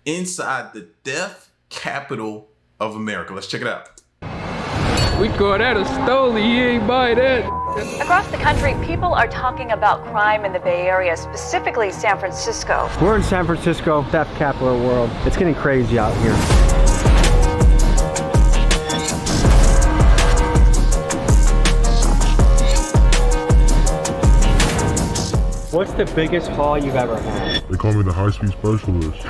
inside the theft capital of America. Let's check it out. We call that a stole. He ain't buy that. Across the country, people are talking about crime in the Bay Area, specifically San Francisco. We're in San Francisco, theft capital of the world. It's getting crazy out here. What's the biggest haul you've ever had? They call me the high-speed specialist.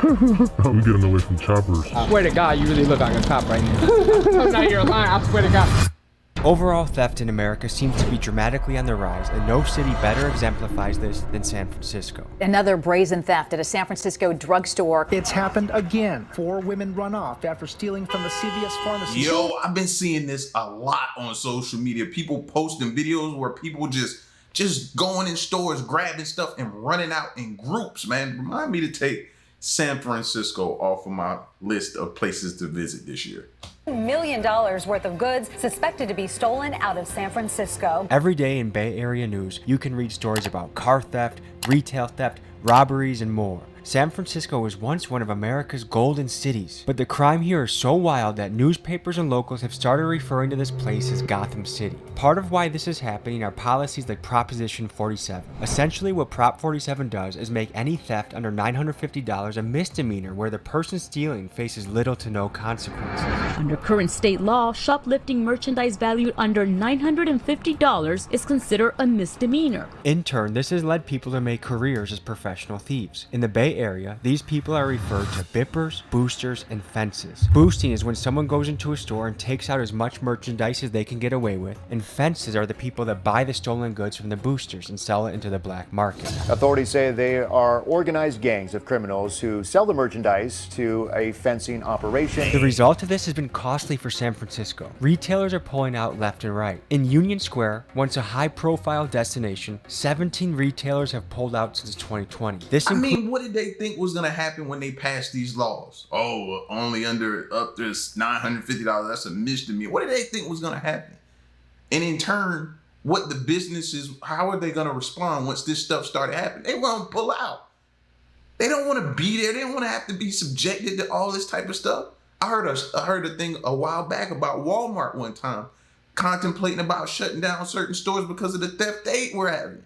I'm getting away from choppers. I swear to God, you really look like a cop right now. I'm not here lying, I swear to God. Overall theft in America seems to be dramatically on the rise, and no city better exemplifies this than San Francisco. Another brazen theft at a San Francisco drugstore. It's happened again. 4 women run off after stealing from a CVS pharmacy. Yo, I've been seeing this a lot on social media. People posting videos where people just going in stores, grabbing stuff and running out in groups, man. Remind me to take San Francisco off of my list of places to visit this year. $1 million worth of goods suspected to be stolen out of San Francisco. Every day in Bay Area news, you can read stories about car theft, retail theft, robberies, and more. San Francisco was once one of America's golden cities, but the crime here is so wild that newspapers and locals have started referring to this place as Gotham City. Part of why this is happening are policies like Proposition 47. Essentially, what Prop 47 does is make any theft under $950 a misdemeanor where the person stealing faces little to no consequences. Under current state law, shoplifting merchandise valued under $950 is considered a misdemeanor. In turn, this has led people to make careers as professional thieves. In the Bay Area, these people are referred to bippers, boosters, and fences. Boosting is when someone goes into a store and takes out as much merchandise as they can get away with, and fences are the people that buy the stolen goods from the boosters and sell it into the black market. Authorities say they are organized gangs of criminals who sell the merchandise to a fencing operation. The result of this has been costly for San Francisco. Retailers are pulling out left and right. In Union Square, once a high-profile destination, 17 retailers have pulled out since 2020. What did they think was going to happen when they passed these laws? Oh, only up to $950, that's a misdemeanor. What did they think was going to happen? And in turn, what the businesses, how are they going to respond once this stuff started happening? They want to pull out. They don't want to be there. They don't want to have to be subjected to all this type of stuff. I heard a thing a while back about Walmart one time contemplating about shutting down certain stores because of the theft they were having.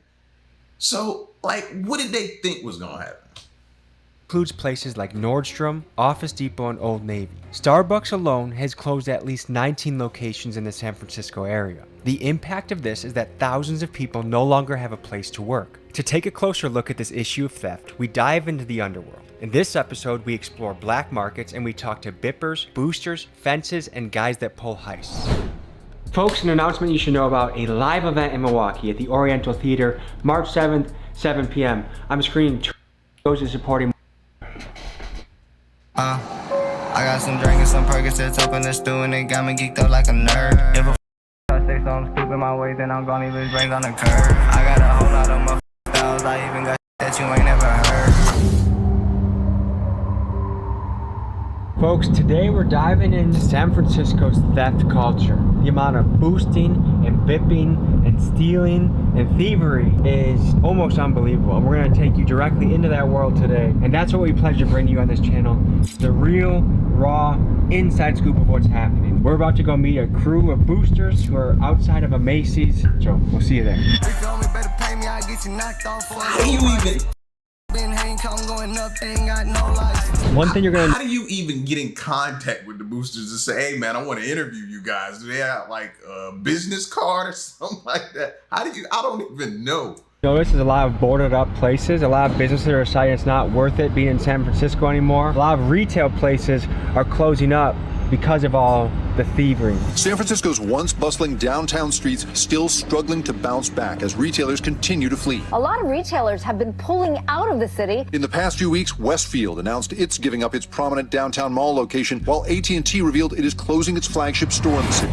So, what did they think was going to happen? Includes places like Nordstrom, Office Depot, and Old Navy. Starbucks alone has closed at least 19 locations in the San Francisco area. The impact of this is that thousands of people no longer have a place to work. To take a closer look at this issue of theft, we dive into the underworld. In this episode, we explore black markets and we talk to bippers, boosters, fences, and guys that pull heists. Folks, an announcement you should know about: a live event in Milwaukee at the Oriental Theater, March 7th, 7 p.m. I'm screening 2 shows and supporting. I got some drink and some Percocets up in the stew and it got me geeked up like a nerd. If I say something stupid my way, then I'm gonna lose brains on the curb. I got a whole lot of motherfuckers, I even got that you ain't never heard. Folks, today we're diving into San Francisco's theft culture. The amount of boosting and bipping and stealing and thievery is almost unbelievable. And we're going to take you directly into that world today. And that's what we pledge to bring you on this channel. The real, raw, inside scoop of what's happening. We're about to go meet a crew of boosters who are outside of a Macy's. So we'll see you there. How do you even... One thing you're gonna... How do you even get in contact with the boosters to say, hey man, I want to interview you guys? Do they have like a business card or something like that? I don't even know. Notice there's a lot of boarded up places. A lot of businesses are deciding it's not worth it being in San Francisco anymore. A lot of retail places are closing up because of all the thievery. San Francisco's once bustling downtown streets still struggling to bounce back as retailers continue to flee. A lot of retailers have been pulling out of the city. In the past few weeks, Westfield announced it's giving up its prominent downtown mall location, while AT&T revealed it is closing its flagship store in the city.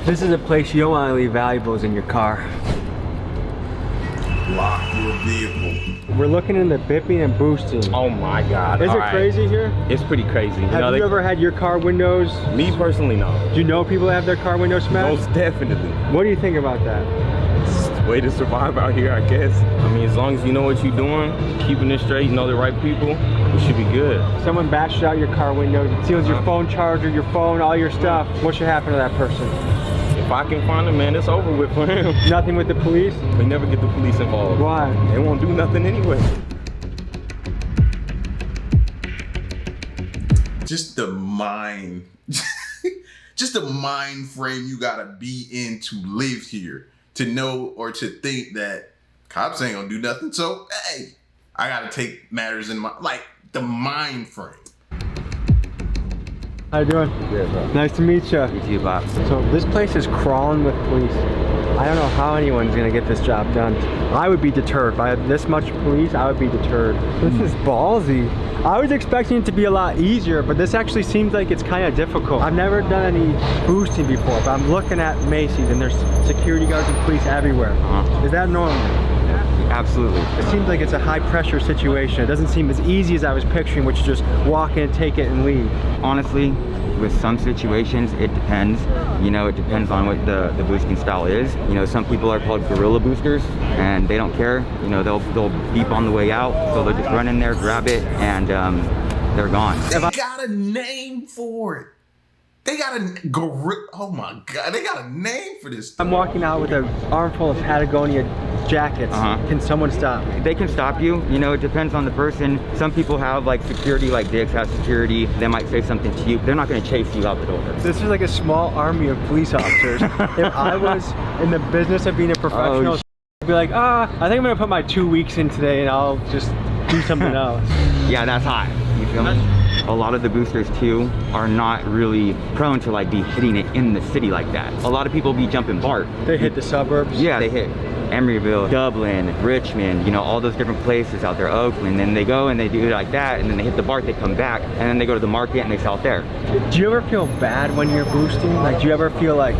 This is a place you don't want to leave valuables in your car. Lock your vehicle. We're looking in the bipping and boosting. Oh my God. Is it crazy here? It's pretty crazy. Have you ever had your car windows? Me personally, no. Do you know people that have their car windows smashed? Most definitely. What do you think about that? way to survive out here, I guess. I mean, as long as you know what you're doing, keeping it straight, you know the right people, you should be good. Someone bashes out your car window, steals your phone charger, your phone, all your stuff. What should happen to that person? If I can find him, man, it's over with for him. Nothing with the police? We never get the police involved. Why? They won't do nothing anyway. Just the mind, just the mind frame you gotta be in to live here, to know or to think that cops ain't gonna do nothing. So, hey, I gotta take matters in my, like, the mind frame. How you doing? Good, bro. Nice to meet you. You too, Bob. So this place is crawling with police. I don't know how anyone's gonna get this job done. I would be deterred. By this much police, I would be deterred. This is ballsy. I was expecting it to be a lot easier, but this actually seems like it's kind of difficult. I've never done any boosting before, but I'm looking at Macy's and there's security guards and police everywhere. Is that normal? Absolutely. It seems like it's a high pressure situation. It doesn't seem as easy as I was picturing, which is just walk in, take it, and leave. Honestly, with some situations, it depends. You know, it depends on what the boosting style is. You know, some people are called guerrilla boosters, and they don't care. You know, they'll beep on the way out, so they'll just run in there, grab it, and they're gone. They got a name for it. They got a gorilla. Oh my God, they got a name for this. I'm walking out with an armful of Patagonia jackets. Can someone stop me? They can stop you. You know, it depends on the person. Some people have like security, like Diggs has security. They might say something to you. They're not going to chase you out the door. This is like a small army of police officers. If I was in the business of being a professional, I'd be like, I think I'm going to put my 2 weeks in today and I'll just do something else. Yeah, that's hot. You feel me? A lot of the boosters too are not really prone to like be hitting it in the city like that. A lot of people be jumping BART. They hit the suburbs? Yeah, they hit Emeryville, Dublin, Richmond, you know, all those different places out there, Oakland. Then they go and they do it like that, and then they hit the BART, they come back, and then they go to the market and they sell it there. Do you ever feel bad when you're boosting? Like, do you ever feel like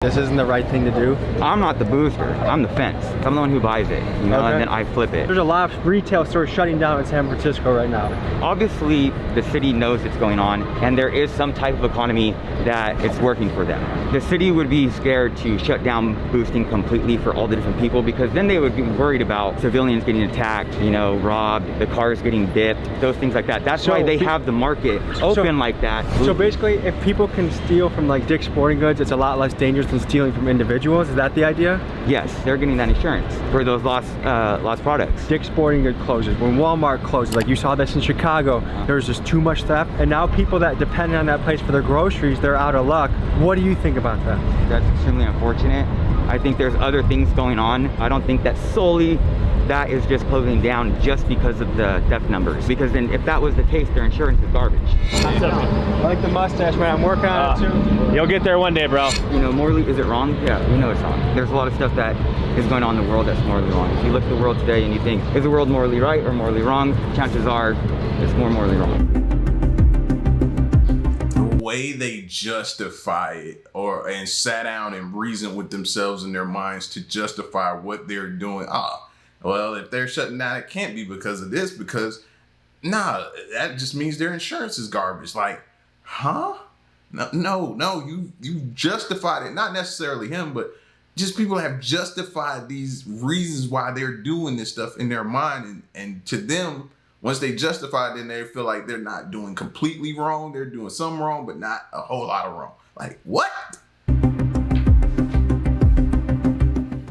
this isn't the right thing to do? I'm not the booster, I'm the fence. I'm the one who buys it, you know, and then I flip it. There's a lot of retail stores shutting down in San Francisco right now. Obviously, the city knows it's going on, and there is some type of economy that it's working for them. The city would be scared to shut down boosting completely for all the different people, because then they would be worried about civilians getting attacked, you know, robbed, the cars getting dipped, those things like that. That's why they have the market open like that. So basically, if people can steal from like Dick's Sporting Goods, it's a lot less dangerous than stealing from individuals. Is that the idea? Yes, they're getting that insurance for those lost products. Dick's Sporting Goods closes. When Walmart closes, like you saw this in Chicago, there's just too much theft, and now people that depend on that place for their groceries, they're out of luck. What do you think about that? That's extremely unfortunate. I think there's other things going on. I don't think that solely that is just closing down just because of the theft numbers. Because then if that was the case, their insurance is garbage. I like the mustache, man. I'm working on it too. You'll get there one day, bro. You know, morally, is it wrong? Yeah, we know it's wrong. There's a lot of stuff that is going on in the world that's morally wrong. If you look at the world today and you think, is the world morally right or morally wrong? Chances are it's more morally wrong. The way they justify it and sat down and reasoned with themselves in their minds to justify what they're doing. Well, if they're shutting down, it can't be because of this, because that just means their insurance is garbage. Like, huh? No, you justified it. Not necessarily him, but just people have justified these reasons why they're doing this stuff in their mind. And to them, once they justify it, then they feel like they're not doing completely wrong. They're doing some wrong, but not a whole lot of wrong. Like, what?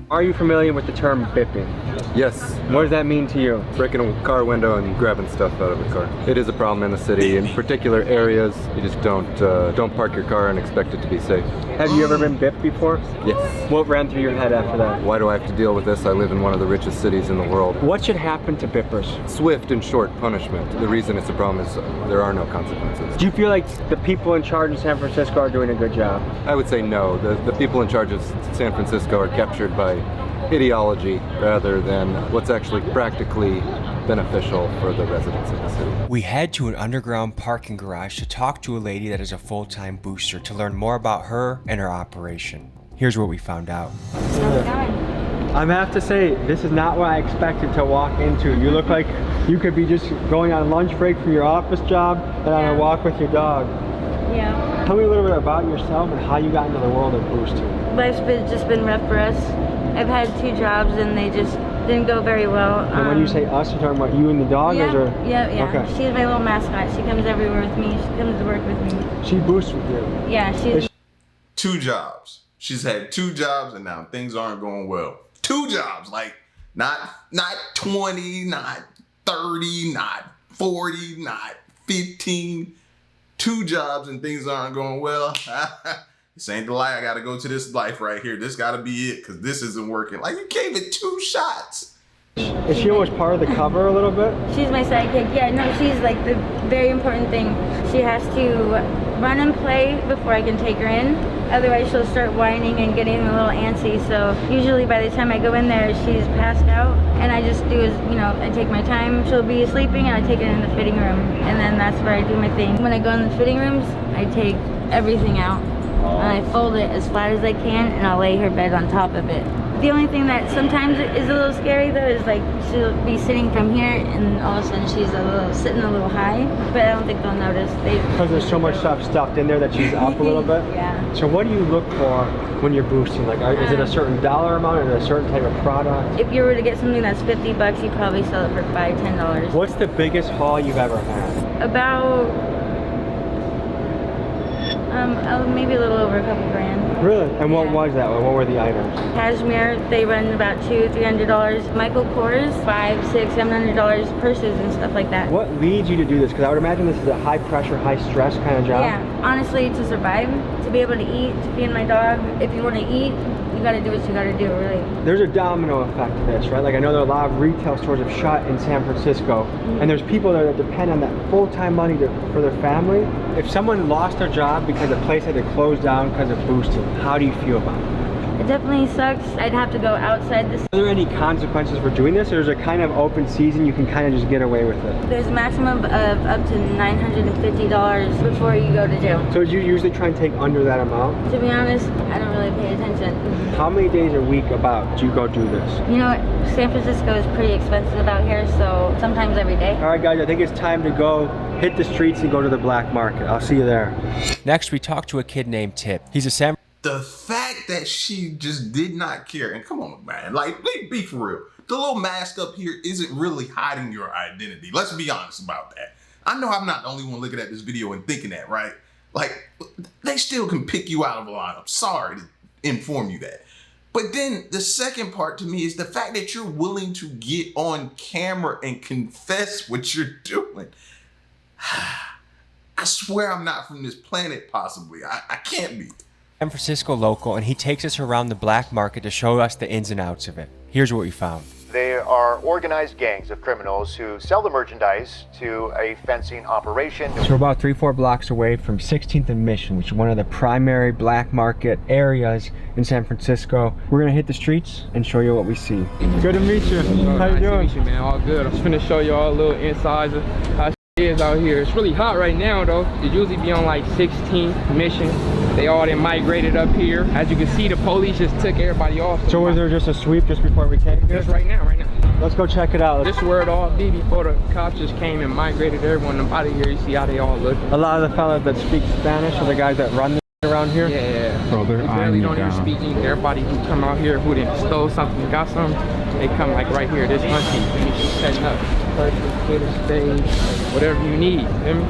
Are you familiar with the term bipping? Yes. What does that mean to you? Breaking a car window and grabbing stuff out of the car. It is a problem in the city. In particular areas, you just don't park your car and expect it to be safe. Have you ever been bipped before? Yes. What ran through your head after that? Why do I have to deal with this? I live in one of the richest cities in the world. What should happen to bippers? Swift and short punishment. The reason it's a problem is there are no consequences. Do you feel like the people in charge in San Francisco are doing a good job? I would say no. The people in charge of San Francisco are captured by ideology rather than what's actually practically beneficial for the residents of the city. We head to an underground parking garage to talk to a lady that is a full-time booster to learn more about her and her operation. Here's what we found out. I have to say, this is not what I expected to walk into. You look like you could be just going on lunch break from your office job and on a walk with your dog. Yeah. Tell me a little bit about yourself and how you got into the world of boosting. Life's just been rough for us. I've had 2 jobs and they just didn't go very well. And when you say us, you're talking about you and the dog? Yeah, or? yeah. Okay. She's my little mascot. She comes everywhere with me. She comes to work with me. She boosts with you? Yeah, she's... 2 jobs. She's had 2 jobs and now things aren't going well. 2 jobs, like not 20, not 30, not 40, not 15. 2 jobs and things aren't going well. This ain't the life. I gotta go to this life right here. This gotta be it, because this isn't working. Like, you gave it 2 shots. Is she almost part of the cover a little bit? She's my sidekick. Yeah, no, she's like the very important thing. She has to run and play before I can take her in. Otherwise, she'll start whining and getting a little antsy. So usually by the time I go in there, she's passed out. And I just do is, you know, I take my time. She'll be sleeping and I take her in the fitting room. And then that's where I do my thing. When I go in the fitting rooms, I take everything out. And I fold it as flat as I can and I'll lay her bed on top of it. The only thing that sometimes is a little scary though is like she'll be sitting from here and all of a sudden she's sitting a little high, but I don't think they'll notice. Because there's so much stuff stuffed in there that she's up a little bit? Yeah. So what do you look for when you're boosting? Like, is it a certain dollar amount or a certain type of product? If you were to get something that's $50, you probably sell it for $5, $10. What's the biggest haul you've ever had? About maybe a little over a couple grand. Really? And what was that? What were the items? Cashmere, they run about $200, $300. Michael Kors, $500, $600, $700. Purses and stuff like that. What leads you to do this? Because I would imagine this is a high pressure, high stress kind of job. Yeah, honestly, to survive, to be able to eat, to feed my dog. If you want to eat, you got to do what you got to do, really. There's a domino effect to this, right? Like, I know there are a lot of retail stores have shut in San Francisco, and there's people there that depend on that full-time money for their family. If someone lost their job because a place had to close down because of boosting, how do you feel about it? It definitely sucks. I'd have to go outside this. Are there any consequences for doing this, or is it kind of open season, you can kind of just get away with it? There's a maximum of up to $950 before you go to jail. So do you usually try and take under that amount? To be honest, I don't really pay attention. How many days a week about do you go do this? You know what? San Francisco is pretty expensive out here, so sometimes every day. All right, guys, I think it's time to go hit the streets and go to the black market. I'll see you there. Next, we talked to a kid named Tip. He's a The fact that she just did not care, and come on, man, like, be for real. The little mask up here isn't really hiding your identity. Let's be honest about that. I know I'm not the only one looking at this video and thinking that, right? Like, they still can pick you out of a lineup. Sorry to inform you that. But then the second part to me is the fact that you're willing to get on camera and confess what you're doing. I swear I'm not from this planet, possibly. I can't be. San Francisco local, and he takes us around the black market to show us the ins and outs of it. Here's what we found. They are organized gangs of criminals who sell the merchandise to a fencing operation. So we're about 3-4 blocks away from 16th and Mission, which is one of the primary black market areas in San Francisco. We're gonna hit the streets and show you what we see. Good to meet you. How you doing? Nice to meet you, man. All good. I'm just gonna show y'all a little insides of how is out here. It's really hot right now though. It usually be on like 16th Mission. They all then migrated up here. As you can see, the police just took everybody off. So was there just a sweep just before we came here? Just right now. Let's go check it out. This is where it all be before the cops just came and migrated everyone up out of here. You see how they all look. A lot of the fellas that speak Spanish are the guys that run around here? Yeah. Bro, they're they barely don't even speak English. Everybody who come out here who done stole something, got something, they come like right here. This hunting. You setting up. Twitter stage, whatever you need.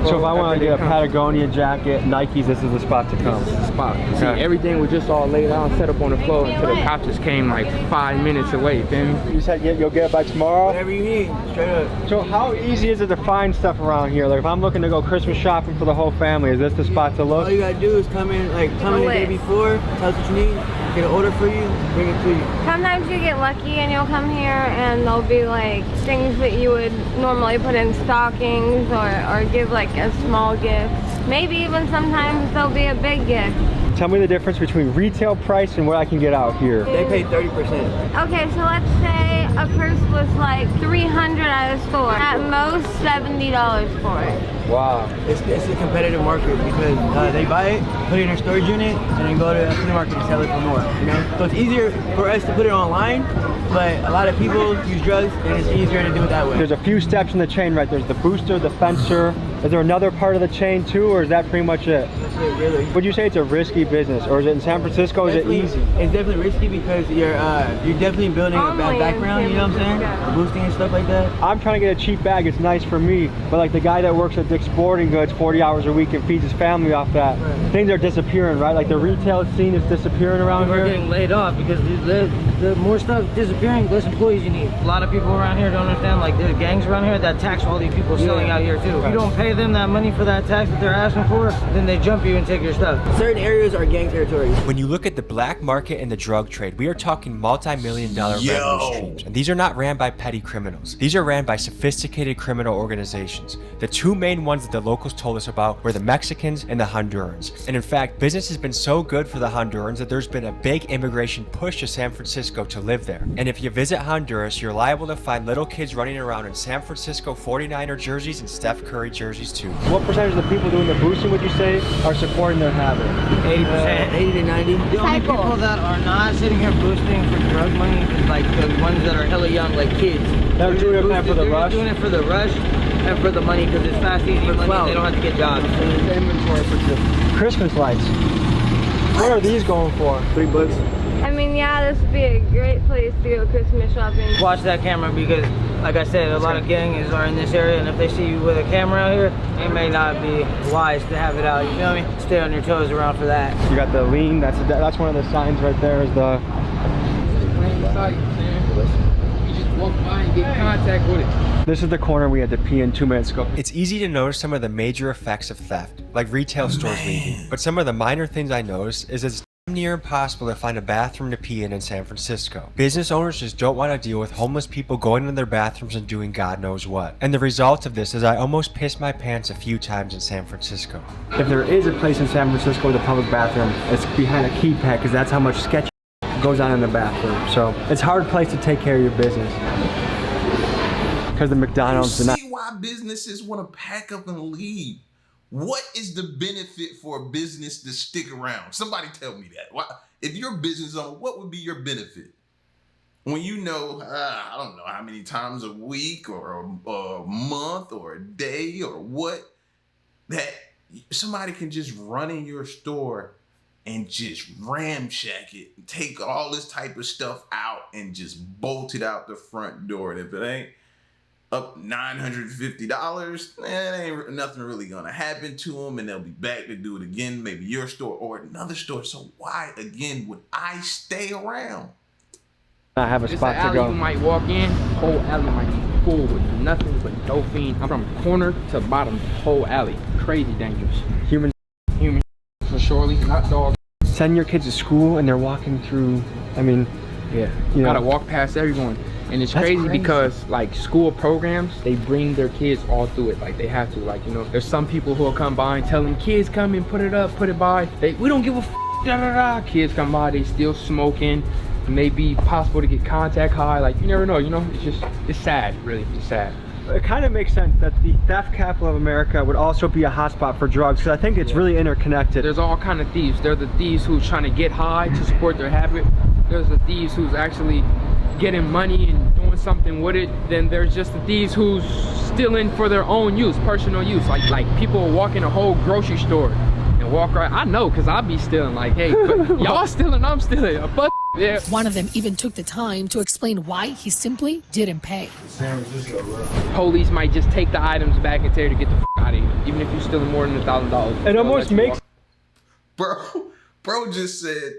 So if I want to get a Patagonia jacket, Nikes, this is the spot to come. This is the spot. Okay. See, everything was just all laid out and set up on the floor until the cops just came like 5 minutes away. Then you said you'll get it by tomorrow? Whatever you need, straight up. So how easy is it to find stuff around here? Like if I'm looking to go Christmas shopping for the whole family, is this the spot to look? All you gotta do is come in the day before, tell us what you need, get an order for you, bring it to you. Sometimes you get lucky and you'll come here and there'll be like things that you would normally put in stockings or give like a small gift. Maybe even sometimes there'll be a big gift. Tell me the difference between retail price and what I can get out here. They pay 30%. Okay, so let's say a purse was like $300 at a store. At most $70 for it. Wow. It's a competitive market because they buy it, put it in their storage unit, and then go to the market and sell it for more. You know, so it's easier for us to put it online, but a lot of people use drugs, and it's easier to do it that way. There's a few steps in the chain, right? There's the booster, the fencer. Is there another part of the chain too, or is that pretty much it? it really. Would you say it's a risky business, or is it in San Francisco? Is it easy? It's definitely risky because you're definitely building a bad background. You know what I'm saying? Boosting and stuff like that. I'm trying to get a cheap bag. It's nice for me, but like the guy that works at Dick's Sporting Goods 40 hours a week and feeds his family off that, things are disappearing, right? Like the retail scene is disappearing around here. We're getting laid off because the more stuff disappearing, less employees you need. A lot of people around here don't understand. Like there's gangs around here that tax all these people selling out here too. If you don't pay them that money for that tax that they're asking for, then they jump you and take your stuff. Certain areas are gang territories. When you look at the black market and the drug trade, we are talking multi-million-dollar revenue streams. And these are not ran by petty criminals. These are ran by sophisticated criminal organizations. The two main ones that the locals told us about were the Mexicans and the Hondurans. And in fact, business has been so good for the Hondurans that there's been a big immigration push to San Francisco to live there. And if you visit Honduras, you're liable to find little kids running around in San Francisco 49er jerseys and Steph Curry jerseys too. What percentage of the people doing the boosting would you say are supporting their habit? 80%, 80 to 90. The only people that are not sitting here boosting for drug money is like the ones that are hella young, like kids. They're doing it for the rush? They're doing it for the rush and for the money because it's fast, easy money. They don't have to get jobs. Inventory for Christmas lights. What are these going for? $3. I mean, yeah, this would be a great place to go Christmas shopping. Watch that camera because, like I said, a lot of gangs are in this area, and if they see you with a camera out here, it may not be wise to have it out. You feel me? Stay on your toes around for that. You got the lean. That's one of the signs right there. Is the. You just walk by and get contact with it. This is the corner we had to pee in 2 minutes ago. It's easy to notice some of the major effects of theft, like retail stores leaving. But some of the minor things I noticed is it's near impossible to find a bathroom to pee in San Francisco. Business owners just don't want to deal with homeless people going into their bathrooms and doing God knows what. And the result of this is I almost pissed my pants a few times in San Francisco. If there is a place in San Francisco with a public bathroom, it's behind a keypad because that's how much sketch goes on in the bathroom. So it's a hard place to take care of your business. Because the McDonald's... You see why businesses want to pack up and leave? What is the benefit for a business to stick around? Somebody tell me that. If you're a business owner, what would be your benefit? When you know, I don't know how many times a week or a month or a day or what, that somebody can just run in your store and just ramshack it, take all this type of stuff out and just bolt it out the front door. And if it ain't up $950, ain't nothing really gonna happen to them, and they'll be back to do it again, maybe your store or another store. So why again would I stay around? I have a spot to go. You might walk in, whole alley might be full with nothing but no fiend. I'm from corner to bottom, whole alley. Crazy dangerous. Human for surely, not dog. Send your kids to school and they're walking through, I mean, yeah, you gotta know. walk past everyone. And it's crazy because like school programs, they bring their kids all through it. Like they have to, like, you know, there's some people who'll come by and tell them, kids come and put it up, put it by. We don't give a f, da da da. Kids come by, they still smoking. It may be possible to get contact high. Like you never know, you know, it's sad, really, it's sad. It kind of makes sense that the theft capital of America would also be a hotspot for drugs, because I think it's really interconnected. There's all kind of thieves. There are the thieves who's trying to get high to support their habit. There's the thieves who's actually getting money and doing something with it. Then there's just the thieves who's stealing for their own use, personal use. Like people walk in a whole grocery store and walk right. I know, cause I be stealing. Like, hey, but y'all stealing, I'm stealing. Yeah. One of them even took the time to explain why he simply didn't pay. Police might just take the items back and tell you to get the f out of here, even if you're stealing more than $1,000. It almost makes. Bro just said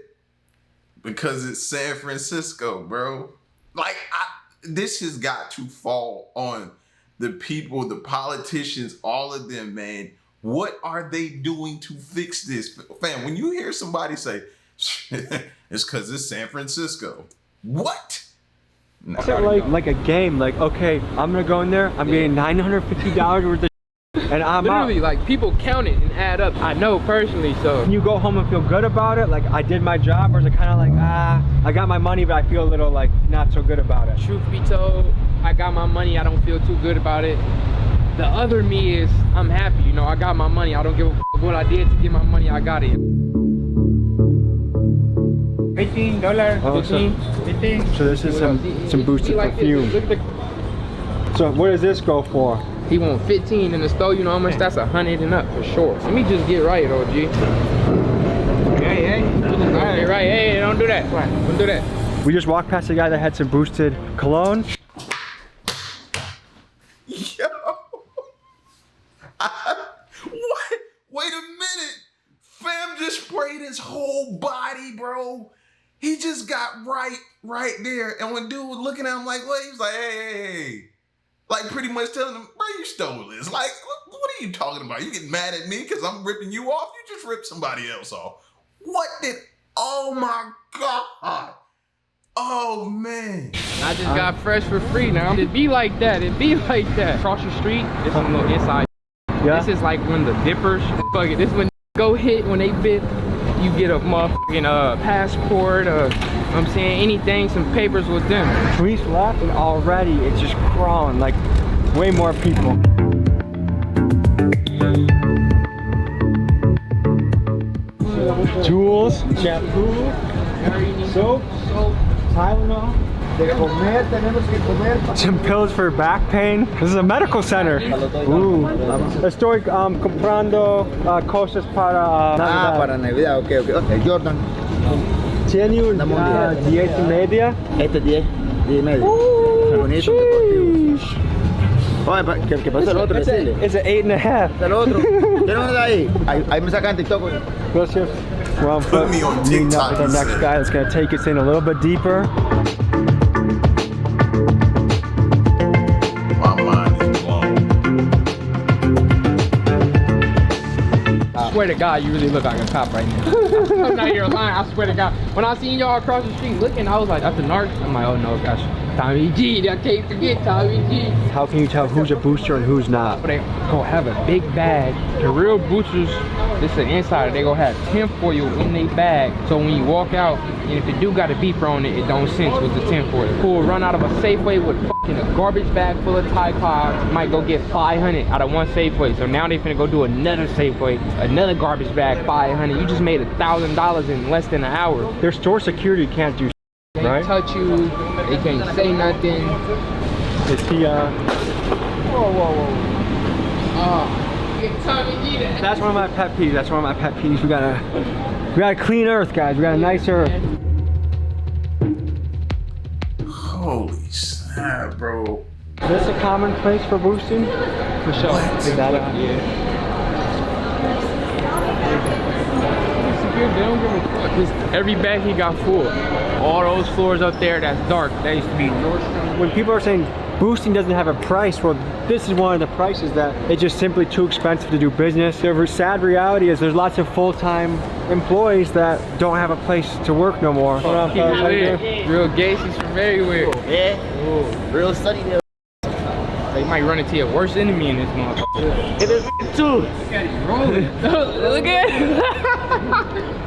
because it's San Francisco, bro. Like this has got to fall on the people, the politicians, all of them, man. What are they doing to fix this? Fam, when you hear somebody say, it's because it's San Francisco. What? No, like a game. Like, okay, I'm going to go in there. I'm getting $950 worth of and I'm literally out. Like people count it and add up. I know personally, so. Can you go home and feel good about it? Like I did my job, or is it kind of like, I got my money, but I feel a little like not so good about it? Truth be told, I got my money. I don't feel too good about it. The other me is, I'm happy. You know, I got my money. I don't give a f what I did to get my money. I got it. $15, oh, 15. So this is some boosted perfume. So what does this go for? He want 15 in the store. You know how much? That's 100 and up for sure. Let me just get right, OG. Hey. Get right. Hey, don't do that. Don't do that. We just walked past a guy that had some boosted cologne. Yo. What? Wait a minute. Fam just sprayed his whole body, bro. He just got right there. And when dude was looking at him like, what? He was like, hey. Like pretty much telling him, bro, you stole this. Like, what are you talking about? You getting mad at me because I'm ripping you off? You just ripped somebody else off. What did, oh my God. Oh man. I just got fresh for free now. It be like that. Across the street, it's a little inside. Yeah. This is like when the dippers, fuck it. This when go hit, when they bit, you get a motherfucking passport, I'm saying anything, some papers with them. Tweets left and already it's just crawling, like way more people. Jewels, shampoo, soap, Tylenol. Some pills for back pain. This is a medical center. Ooh. Estoy comprando cosas para Navidad. Para Navidad, ok. Jordan. ¿Tiene un 10.5? Este 10.5. Bonito, deportivo. Oye, ¿qué pasa el otro? It's an 8.5. El otro. ¿Tiene uno de ahí? Ahí me sacan TikTok. Gracias. Well, put me on TikTok. The next guy that's gonna take us in a little bit deeper. I swear to God, you really look like a cop right now. I'm not here lying, I swear to God. When I seen y'all across the street looking, I was like, that's the narc. I'm like, oh no, gosh. Tommy G, I can't forget Tommy G. How can you tell who's a booster and who's not? They gonna have a big bag. The real boosters, this is the insider, they gonna have tinfoil in their bag. So when you walk out, and if it do got a beeper on it, it don't sense with the tinfoil. Who will run out of a Safeway with fucking a garbage bag full of Tide Pods, might go get 500 out of one Safeway. So now they finna go do another Safeway, another garbage bag, 500. You just made $1,000 in less than an hour. Their store security can't do They right? can't touch you, they can't say nothing. Is he whoa. That's one of my pet peeves. We gotta clean earth, guys. We got a nice earth. Holy snap, bro. Is this a common place for boosting? For sure. Is that yeah. They don't give a fuck. Every bag he got full. All those floors up there, that's dark. That used to be Nordstrom. When people are saying boosting doesn't have a price, well, this is one of the prices that it's just simply too expensive to do business. The sad reality is there's lots of full-time employees that don't have a place to work no more. Real Gacy's from everywhere. Yeah. Real sunny there. They might run into your worst enemy in this motherfucker. It is too. Look at it rolling. Look at it.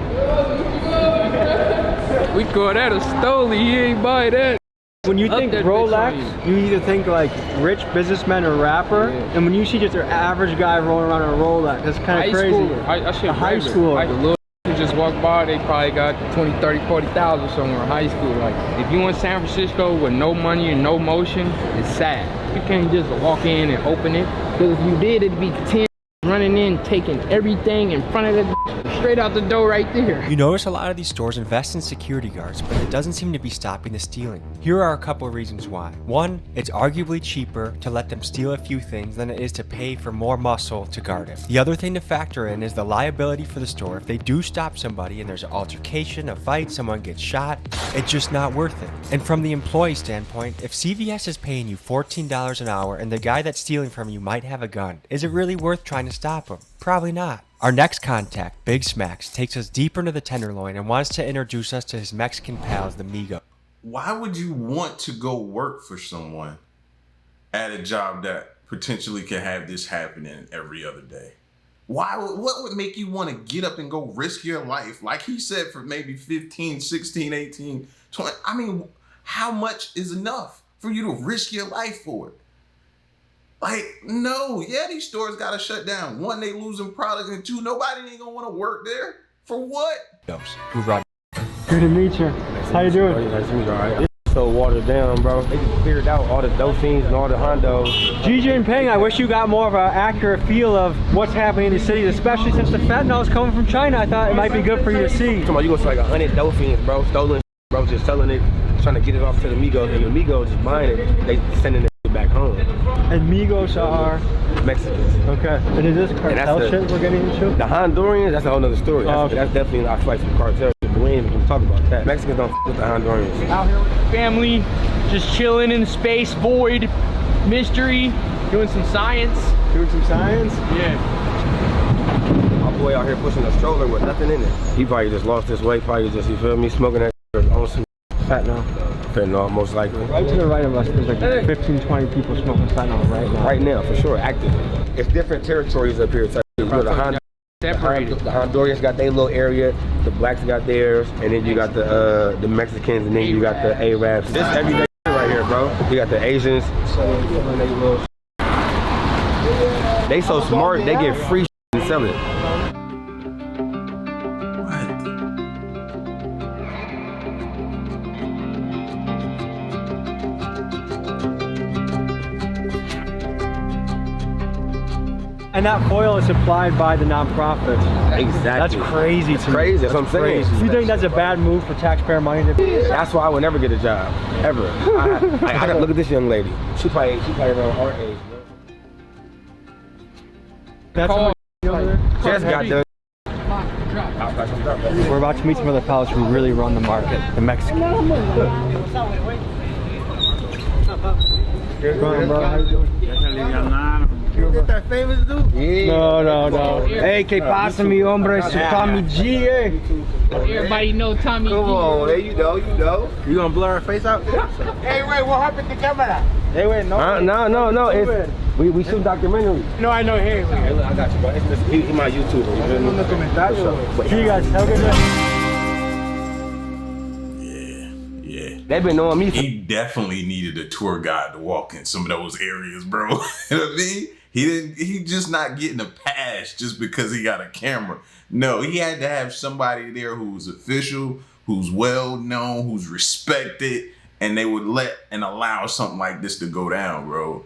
We call that a stoley. He ain't buy that. When you think Rolex, you either think like rich businessman or rapper, and when you see just an average guy rolling around a Rolex, that's kind of crazy. A high school. Like the little who just walk by, they probably got 20, 30, 40,000 somewhere in high school. Like if you in San Francisco with no money and no motion, it's sad. You can't just walk in and open it. Because if you did, it'd be 10 running in, taking everything in front of the straight out the door right there. You notice a lot of these stores invest in security guards, but it doesn't seem to be stopping the stealing. Here are a couple of reasons why. One, it's arguably cheaper to let them steal a few things than it is to pay for more muscle to guard it. The other thing to factor in is the liability for the store. If they do stop somebody and there's an altercation, a fight, someone gets shot, it's just not worth it. And from the employee standpoint, if CVS is paying you $14 an hour and the guy that's stealing from you might have a gun, is it really worth trying to stop him? Probably not. Our next contact, Big Smacks, takes us deeper into the Tenderloin and wants to introduce us to his Mexican pals, the Migo. Why would you want to go work for someone at a job that potentially can have this happening every other day? What would make you want to get up and go risk your life? Like he said, for maybe 15, 16, 18, 20. I mean, how much is enough for you to risk your life for it? Like, no, yeah, these stores got to shut down. One, they losing product, and two, nobody ain't gonna want to work there. For what? Good to meet you. How you doing? Nice to meet you. All right. so watered down, bro. They just cleared out all the Dauphins and all the Hondos. Xi Jinping, I wish you got more of an accurate feel of what's happening in the cities, especially since the fentanyl is coming from China. I thought it might be good for you to see. You gonna see like 100 Dauphins, bro, stolen, bro, just selling it, trying to get it off to the Migos, and the Migos just buying it, they sending it back home. And Migos are Mexicans. Okay. And is this cartel shit we're getting into? The Hondurians, that's a whole nother story. That's definitely, I feel like, some cartel shit, but we ain't even gonna talk about that. Mexicans don't f with the Hondurians. Out here with the family, just chilling in the space void, mystery, doing some science. Doing some science? Yeah. My boy out here pushing a stroller with nothing in it. He probably just lost his weight, probably just, you feel me, smoking that on some fentanyl. Fentanyl, most likely. Right to the right of us, there's like 15, 20 people smoking fentanyl right now. Right now, for sure, active. It's different territories up here. The Hondurians got their little area, the blacks got theirs, and then you got the Mexicans, and then you got the Arabs. This everyday right here, bro. You got the Asians. They so smart, they get free and sell it. And that foil is supplied by the nonprofits. Exactly. That's crazy to me. Crazy, that's what I'm saying. You think that's a bad move for taxpayer money? That's why I would never get a job, ever. I gotta look at this young lady. She probably around our age. That's over there? Just got the. We're about to meet some other fellas who really run the market, the Mexicans. How you doing? Is that famous dude? Yeah. No. Hey, que pasa, mi hombre? It's Tommy G, eh? Everybody know Tommy G. Come on, there you know. You gonna blur her face out? Hey, wait, what happened to camera? Hey, wait, no. No. It's, we shoot documentaries. No, I know. Hey, look, I got you, bro. He's my YouTuber. See you guys. Have a good night. They've been knowing me. He definitely needed a tour guide to walk in some of those areas, bro. You know what I mean? He just not getting a pass just because he got a camera. No, he had to have somebody there who's official, who's well known, who's respected, and they would let and allow something like this to go down, bro.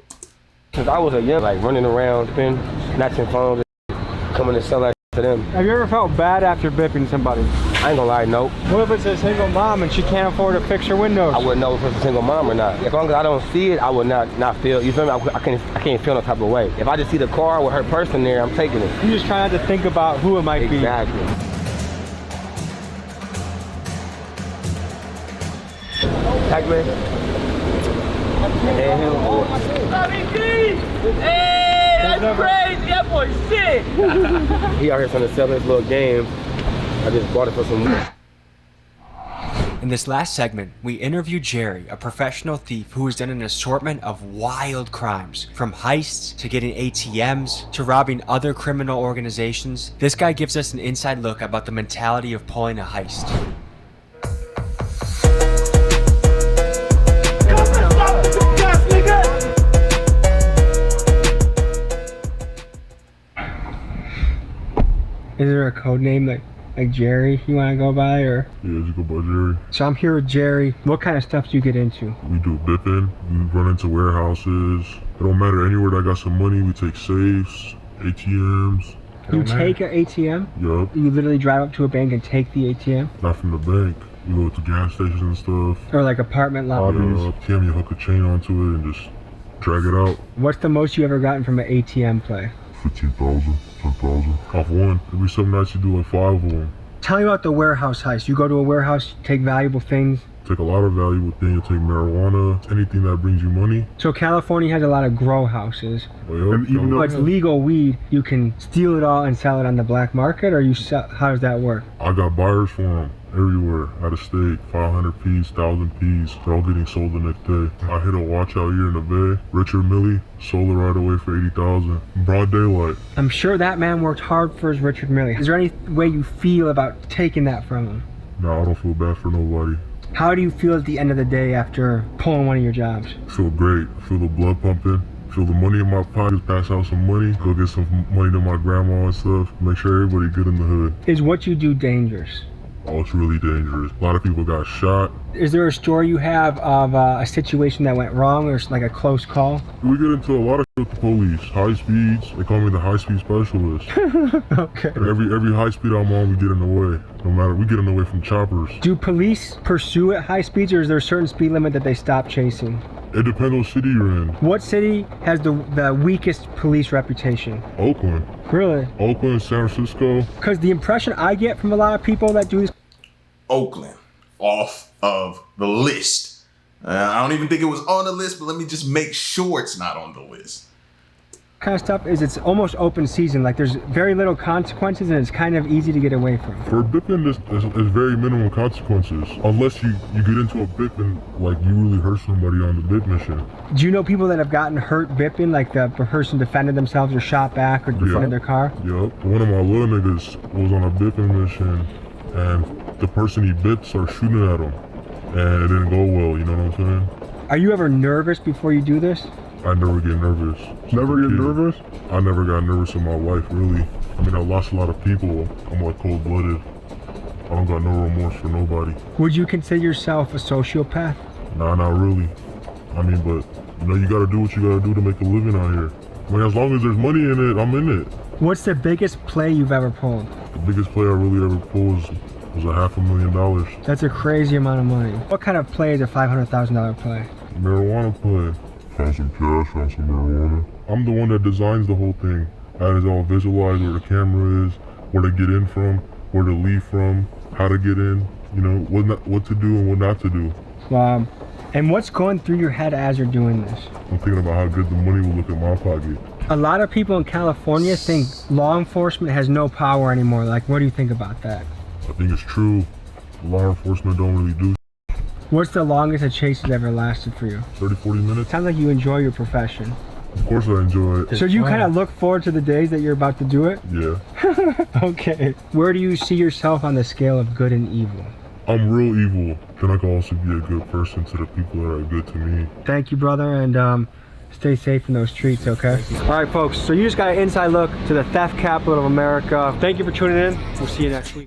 Since I was a young, like running around, snatching phones, coming to sell that to them. Have you ever felt bad after bipping somebody? I ain't gonna lie, nope. What if it's a single mom and she can't afford to fix her windows? I wouldn't know if it's a single mom or not. As long as I don't see it, I would not feel, you feel me? I can't feel no type of way. If I just see the car with her person there, I'm taking it. You just try not to think about who it might be. Exactly. Pac-Man. And him. Hey, that's crazy. That boy shit. He out here trying to sell his little game. I just bought it for some money. In this last segment, we interview Jerry, a professional thief who has done an assortment of wild crimes, from heists to getting ATMs to robbing other criminal organizations. This guy gives us an inside look about the mentality of pulling a heist. Is there a code name like Jerry you want to go by, or? Yeah, just go by Jerry. So I'm here with Jerry. What kind of stuff do you get into? We do bipping, we run into warehouses. It don't matter, anywhere that got some money, we take safes, ATMs. You take an ATM? Yup. You literally drive up to a bank and take the ATM? Not from the bank. You go to gas stations and stuff. Or like apartment lobbies? ATM, you hook a chain onto it and just drag it out. What's the most you ever gotten from an ATM play? 15,000, 10,000. Off one. Every some nights you do like 5 of them. Tell me about the warehouse heist. You go to a warehouse, take valuable things. Take a lot of valuable things. Take marijuana, anything that brings you money. So California has a lot of grow houses. And even though it's legal weed, you can steal it all and sell it on the black market, or you sell, how does that work? I got buyers for them everywhere, out of state, 500 piece, 1,000 piece. They're all getting sold the next day. I hit a watch out here in the Bay. Richard Milley sold it right away for 80,000. Broad daylight. I'm sure that man worked hard for his Richard Milley. Is there any way you feel about taking that from him? No, I don't feel bad for nobody. How do you feel at the end of the day after pulling one of your jobs? I feel great. I feel the blood pumping. I feel the money in my pocket. Pass out some money. Go get some money to my grandma and stuff. Make sure everybody good in the hood. Is what you do dangerous? Oh, it's really dangerous. A lot of people got shot. Is there a story you have of a situation that went wrong or like a close call? We get into a lot of shit with the police. High speeds. They call me the high speed specialist. Okay. Every high speed I'm on, we get in the way. No matter, we get in the way from choppers. Do police pursue at high speeds, or is there a certain speed limit that they stop chasing? It depends what city you're in. What city has the weakest police reputation? Oakland. Really? Oakland, San Francisco. Because the impression I get from a lot of people that do this. Oakland, off of the list. I don't even think it was on the list, but let me just make sure it's not on the list. Kind of stuff is it's almost open season. Like there's very little consequences and it's kind of easy to get away from. For bipping, there's very minimal consequences. Unless you get into a bipping, like you really hurt somebody on the bip mission. Do you know people that have gotten hurt bipping, like the person defended themselves or shot back or defended their car? Yep. One of my little niggas was on a bipping mission and the person he bipped started shooting at him. And it didn't go well, you know what I'm saying? Are you ever nervous before you do this? I never get nervous. Never get nervous? I never got nervous in my life, really. I mean, I lost a lot of people. I'm like cold-blooded. I don't got no remorse for nobody. Would you consider yourself a sociopath? Nah, not really. I mean, but, you know, you gotta do what you gotta do to make a living out here. I mean, as long as there's money in it, I'm in it. What's the biggest play you've ever pulled? The biggest play I really ever pulled was $500,000. That's a crazy amount of money. What kind of play is a $500,000 play? Marijuana play. Found some cash, found some marijuana. I'm the one that designs the whole thing. I has all visualized where the camera is, where to get in from, where to leave from, how to get in, you know, what to do and what not to do. Wow. And what's going through your head as you're doing this? I'm thinking about how good the money will look in my pocket. A lot of people in California think law enforcement has no power anymore. Like, what do you think about that? I think it's true. Law enforcement don't really do. What's the longest a chase has ever lasted for you? 30, 40 minutes. Sounds like you enjoy your profession. Of course I enjoy it. So you kind of look forward to the days that you're about to do it? Yeah. Okay. Where do you see yourself on the scale of good and evil? I'm real evil. Then I can also be a good person to the people that are good to me. Thank you, brother, and stay safe in those streets, okay? All right, folks, so you just got an inside look to the theft capital of America. Thank you for tuning in. We'll see you next week.